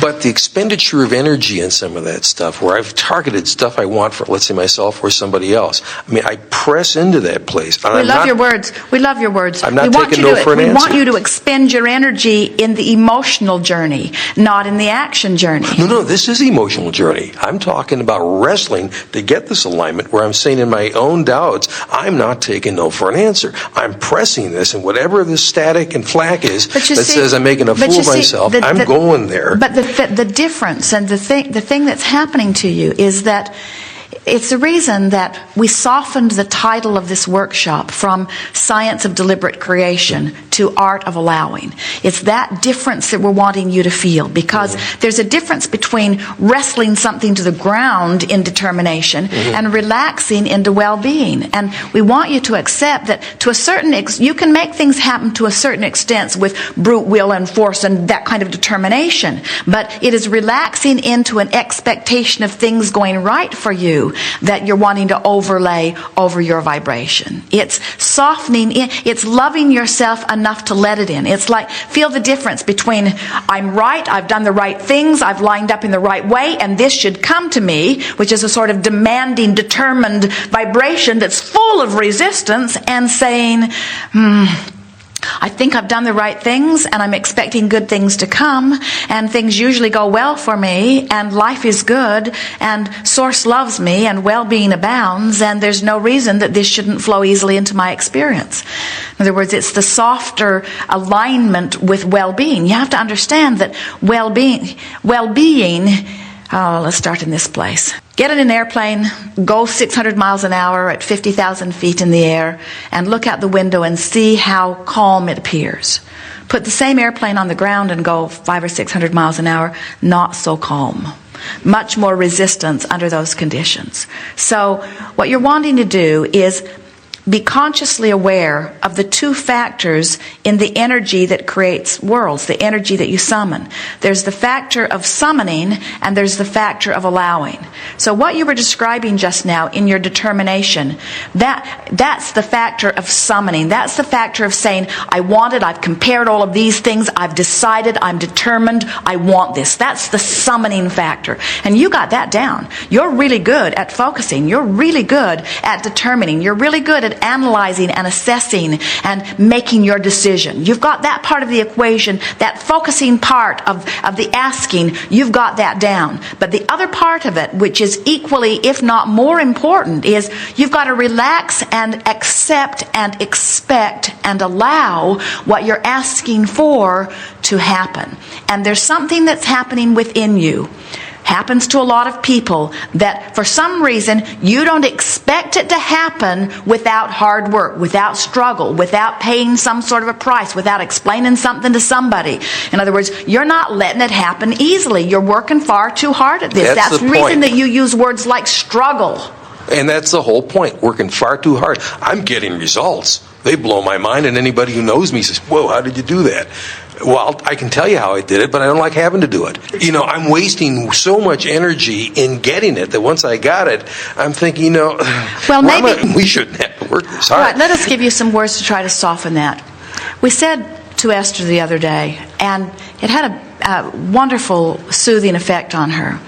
But the expenditure of energy in some of that stuff, where I've targeted stuff I want for, let's say, myself or somebody else, I mean, I press into that place. We love your words. We love your words. I'm not taking no for an answer. We want you to expend your energy in the emotional journey, not in the action journey. No, this is emotional journey. I'm talking about wrestling to get this alignment where I'm saying in my own doubts, I'm not taking no for an answer. I'm pressing this, and whatever the static and flack is that says I'm making a fool of myself, I'm going there. But the difference and the thing that's happening to you is that it's the reason that we softened the title of this workshop from Science of Deliberate Creation to Art of Allowing. It's that difference that we're wanting you to feel, because there's a difference between wrestling something to the ground in determination and relaxing into well-being. And we want you to accept that to a certain you can make things happen to a certain extent with brute will and force and that kind of determination. But it is relaxing into an expectation of things going right for you that you're wanting to overlay over your vibration. It's softening, it's loving yourself enough to let it in. It's like, feel the difference between I'm right, I've done the right things, I've lined up in the right way, and this should come to me, which is a sort of demanding, determined vibration that's full of resistance, and saying, I think I've done the right things, and I'm expecting good things to come, and things usually go well for me, and life is good, and Source loves me, and well-being abounds, and there's no reason that this shouldn't flow easily into my experience. In other words, it's the softer alignment with well-being. You have to understand that well-being, let's start in this place. Get in an airplane, go 600 miles an hour at 50,000 feet in the air, and look out the window and see how calm it appears. Put the same airplane on the ground and go 500 or 600 miles an hour, not so calm. Much more resistance under those conditions. So what you're wanting to do is be consciously aware of the two factors in the energy that creates worlds, the energy that you summon. There's the factor of summoning, and there's the factor of allowing. So what you were describing just now in your determination, that's the factor of summoning. That's the factor of saying, I want it, I've compared all of these things, I've decided, I'm determined, I want this. That's the summoning factor. And you got that down. You're really good at focusing. You're really good at determining. You're really good at analyzing and assessing and making your decision. You've got that part of the equation, that focusing part of the asking, you've got that down. But the other part of it, which is equally, if not more important, is you've got to relax and accept and expect and allow what you're asking for to happen. And there's something that's happening within you. Happens to a lot of people that for some reason you don't expect it to happen without hard work, without struggle, without paying some sort of a price, without explaining something to somebody. In other words, you're not letting it happen easily. You're working far too hard at this. That's the reason that you use words like struggle. And that's the whole point, working far too hard. I'm getting results. They blow my mind, and anybody who knows me says, whoa, how did you do that? Well, I can tell you how I did it, but I don't like having to do it. You know, I'm wasting so much energy in getting it that once I got it, I'm thinking, well, maybe we shouldn't have to work this hard. All right, let us give you some words to try to soften that. We said to Esther the other day, and it had a wonderful soothing effect on her.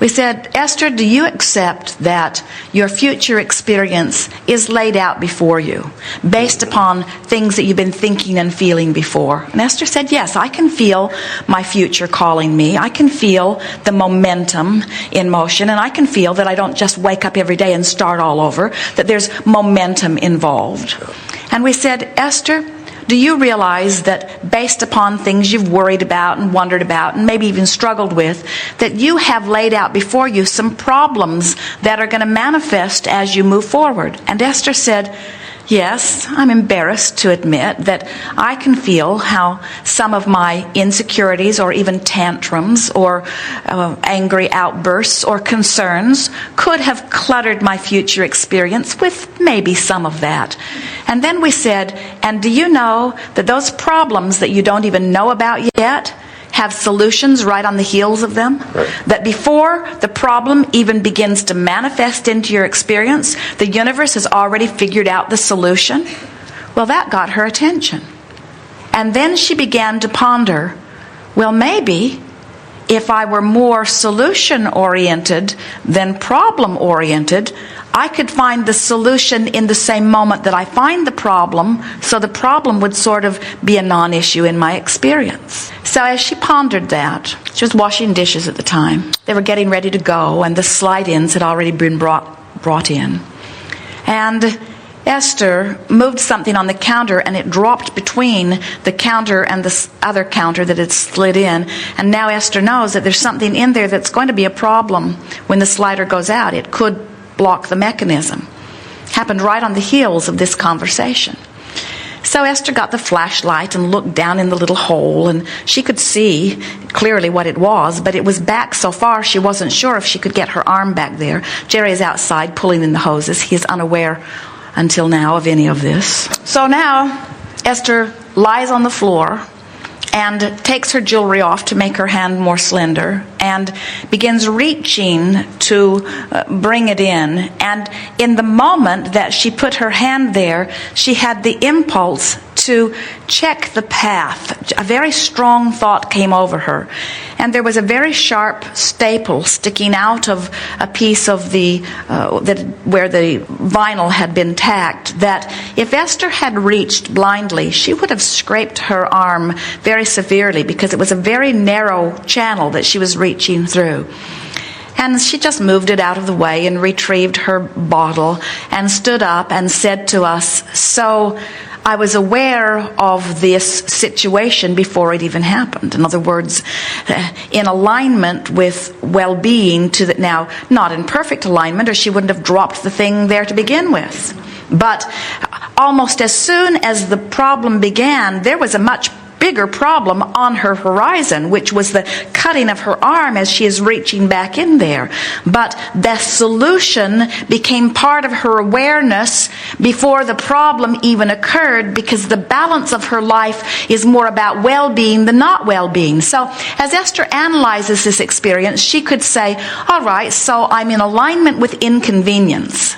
We said, Esther, do you accept that your future experience is laid out before you based upon things that you've been thinking and feeling before? And Esther said, yes, I can feel my future calling me. I can feel the momentum in motion, and I can feel that I don't just wake up every day and start all over, that there's momentum involved. And we said, Esther, do you realize that based upon things you've worried about and wondered about and maybe even struggled with, that you have laid out before you some problems that are going to manifest as you move forward? And Esther said, yes, I'm embarrassed to admit that I can feel how some of my insecurities or even tantrums or angry outbursts or concerns could have cluttered my future experience with maybe some of that. And then we said, and do you know that those problems that you don't even know about yet have solutions right on the heels of them? Right. That before the problem even begins to manifest into your experience, the universe has already figured out the solution? Well, that got her attention. And then she began to ponder, well, maybe if I were more solution-oriented than problem-oriented, I could find the solution in the same moment that I find the problem, so the problem would sort of be a non-issue in my experience. So as she pondered that, she was washing dishes at the time. They were getting ready to go, and the slide-ins had already been brought in. And Esther moved something on the counter, and it dropped between the counter and the other counter that had slid in. And now Esther knows that there's something in there that's going to be a problem when the slider goes out. It could block the mechanism. Happened right on the heels of this conversation. So Esther got the flashlight and looked down in the little hole, and she could see clearly what it was, but it was back so far she wasn't sure if she could get her arm back there. Jerry is outside pulling in the hoses. He is unaware until now of any of this. So now Esther lies on the floor and takes her jewelry off to make her hand more slender and begins reaching to bring it in. And in the moment that she put her hand there, she had the impulse to check the path. A very strong thought came over her. And there was a very sharp staple sticking out of a piece of the where the vinyl had been tacked, that if Esther had reached blindly, she would have scraped her arm very severely, because it was a very narrow channel that she was reaching through. And she just moved it out of the way and retrieved her bottle and stood up and said to us, "So I was aware of this situation before it even happened." In other words, in alignment with well-being, now not in perfect alignment, or she wouldn't have dropped the thing there to begin with. But almost as soon as the problem began, there was a much bigger problem on her horizon, which was the cutting of her arm as she is reaching back in there. But the solution became part of her awareness before the problem even occurred, because the balance of her life is more about well-being than not well-being. So as Esther analyzes this experience, she could say, all right, so I'm in alignment with inconvenience.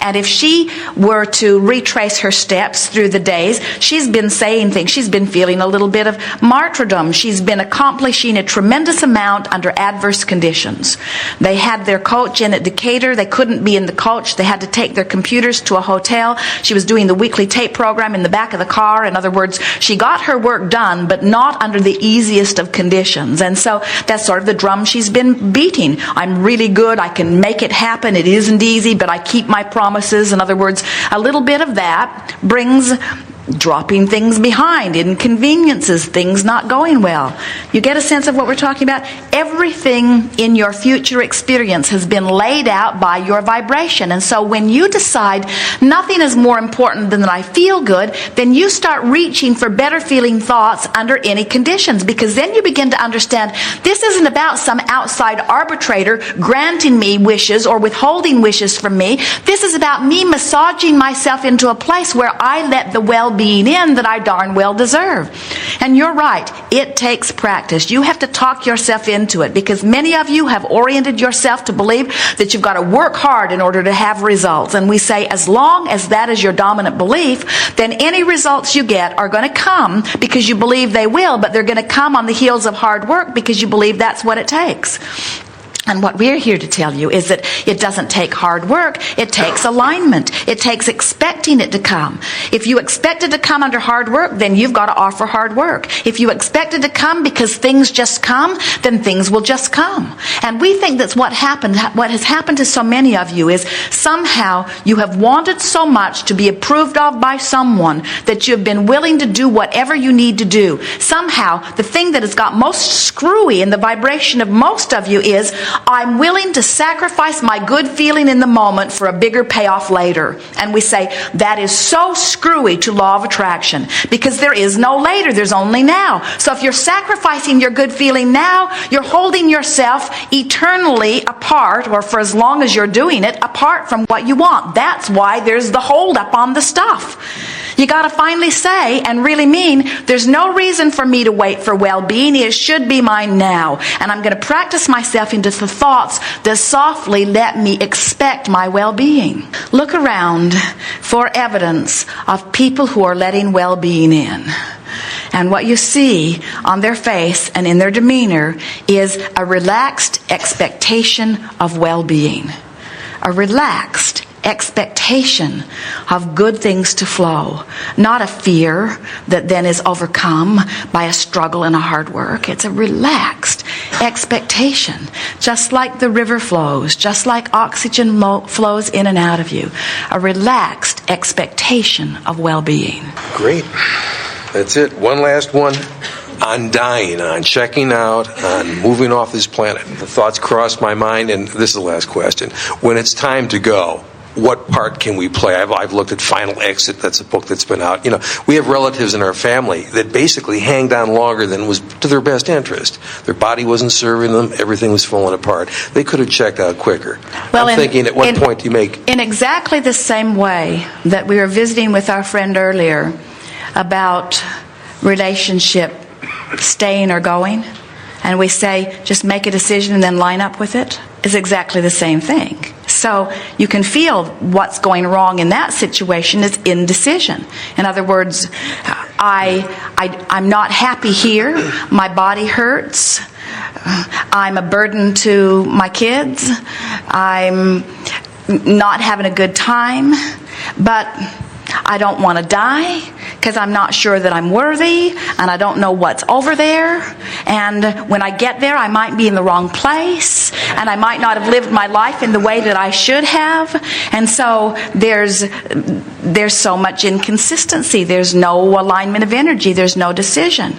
And if she were to retrace her steps through the days, she's been saying things. She's been feeling a little bit of martyrdom. She's been accomplishing a tremendous amount under adverse conditions. They had their coach in at Decatur. They couldn't be in the coach. They had to take their computers to a hotel. She was doing the weekly tape program in the back of the car. In other words, she got her work done, but not under the easiest of conditions. And so that's sort of the drum she's been beating. I'm really good. I can make it happen. It isn't easy, but I keep my promise. In other words, a little bit of that brings dropping things behind, inconveniences, things not going well. You get a sense of what we're talking about? Everything in your future experience has been laid out by your vibration. And so when you decide nothing is more important than that I feel good, then you start reaching for better feeling thoughts under any conditions, because then you begin to understand this isn't about some outside arbitrator granting me wishes or withholding wishes from me. This is about me massaging myself into a place where I let the well-being in that I darn well deserve. And you're right, it takes practice. You have to talk yourself into it, because many of you have oriented yourself to believe that you've got to work hard in order to have results. And we say, as long as that is your dominant belief, then any results you get are going to come because you believe they will, but they're going to come on the heels of hard work because you believe that's what it takes. And what we're here to tell you is that it doesn't take hard work. It takes alignment. It takes expecting it to come. If you expect it to come under hard work, then you've got to offer hard work. If you expect it to come because things just come, then things will just come. And we think that's what has happened to so many of you is somehow you have wanted so much to be approved of by someone that you have been willing to do whatever you need to do. Somehow, the thing that has got most screwy in the vibration of most of you is, I'm willing to sacrifice my good feeling in the moment for a bigger payoff later. And we say, that is so screwy to law of attraction, because there is no later, there's only now. So if you're sacrificing your good feeling now, you're holding yourself eternally apart, or for as long as you're doing it, apart from what you want. That's why there's the hold up on the stuff. You got to finally say and really mean, there's no reason for me to wait for well-being. It should be mine now. And I'm going to practice myself into the thoughts that softly let me expect my well-being. Look around for evidence of people who are letting well-being in. And what you see on their face and in their demeanor is a relaxed expectation of well-being. A relaxed expectation of good things to flow. Not a fear that then is overcome by a struggle and a hard work. It's a relaxed expectation. Just like the river flows, just like oxygen flows in and out of you. A relaxed expectation of well-being. Great. That's it. One last one. On dying, on checking out, on moving off this planet. The thoughts cross my mind, and this is the last question. When it's time to go, what part can we play? I've looked at Final Exit. That's a book that's been out. We have relatives in our family that basically hanged on longer than was to their best interest. Their body wasn't serving them. Everything was falling apart. They could have checked out quicker. Well, I'm thinking, at what point do you make... In exactly the same way that we were visiting with our friend earlier about relationship staying or going, and we say, just make a decision and then line up with it, is exactly the same thing. So you can feel what's going wrong in that situation is indecision. In other words, I'm not happy here. My body hurts. I'm a burden to my kids. I'm not having a good time. But I don't want to die because I'm not sure that I'm worthy, and I don't know what's over there. And when I get there, I might be in the wrong place, and I might not have lived my life in the way that I should have. And so there's so much inconsistency. There's no alignment of energy. There's no decision.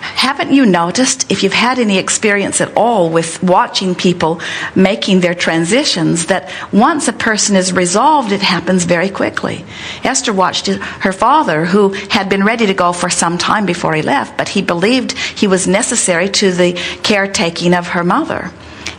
Haven't you noticed, if you've had any experience at all with watching people making their transitions, that once a person is resolved, it happens very quickly? Esther watched her father, who had been ready to go for some time before he left, but he believed he was necessary to the caretaking of her mother.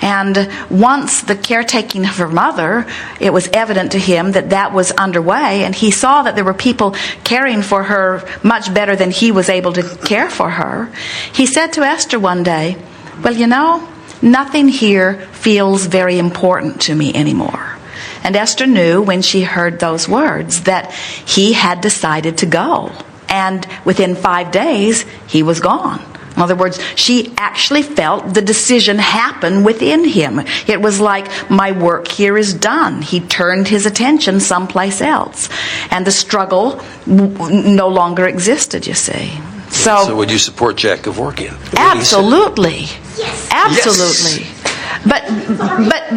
And once the caretaking of her mother, it was evident to him that that was underway, and he saw that there were people caring for her much better than he was able to care for her. He said to Esther one day, well, nothing here feels very important to me anymore. And Esther knew when she heard those words that he had decided to go. And within 5 days, he was gone. In other words, she actually felt the decision happen within him. It was like, my work here is done. He turned his attention someplace else. And the struggle no longer existed, you see. So would you support Jack Kevorkian? Absolutely. Yes. Absolutely. Yes.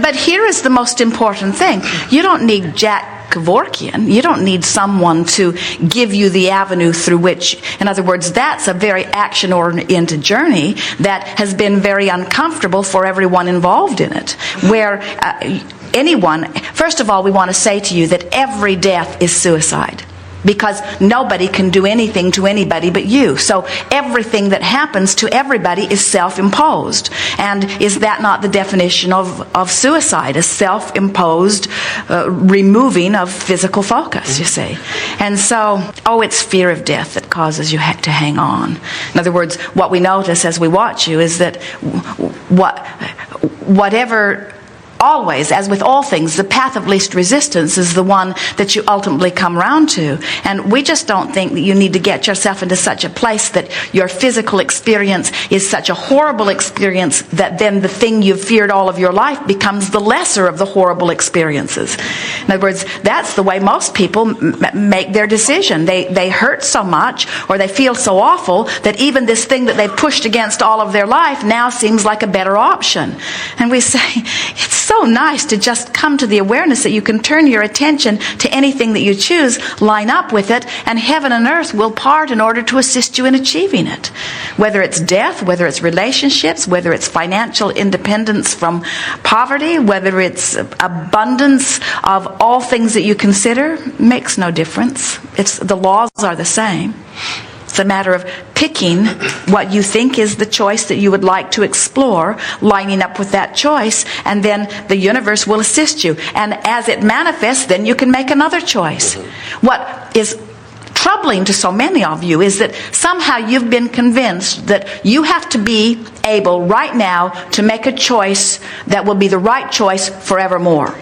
But here is the most important thing. You don't need Jack Kevorkian. You don't need someone to give you the avenue through which, in other words, that's a very action-oriented journey that has been very uncomfortable for everyone involved in it. Where anyone, first of all, we want to say to you that every death is suicide. Because nobody can do anything to anybody but you. So everything that happens to everybody is self-imposed. And is that not the definition of suicide? A self-imposed removing of physical focus, you see. And so, it's fear of death that causes you to hang on. In other words, what we notice as we watch you is that whatever... Always, as with all things, the path of least resistance is the one that you ultimately come round to. And we just don't think that you need to get yourself into such a place that your physical experience is such a horrible experience that then the thing you've feared all of your life becomes the lesser of the horrible experiences. In other words, that's the way most people make their decision. They hurt so much, or they feel so awful, that even this thing that they've pushed against all of their life now seems like a better option. And we say, it's so nice to just come to the awareness that you can turn your attention to anything that you choose, line up with it, and heaven and earth will part in order to assist you in achieving it. Whether it's death, whether it's relationships, whether it's financial independence from poverty, whether it's abundance of all things that you consider, makes no difference. The laws are the same. It's a matter of picking what you think is the choice that you would like to explore, lining up with that choice, and then the universe will assist you. And as it manifests, then you can make another choice. What is troubling to so many of you is that somehow you've been convinced that you have to be able right now to make a choice that will be the right choice forevermore.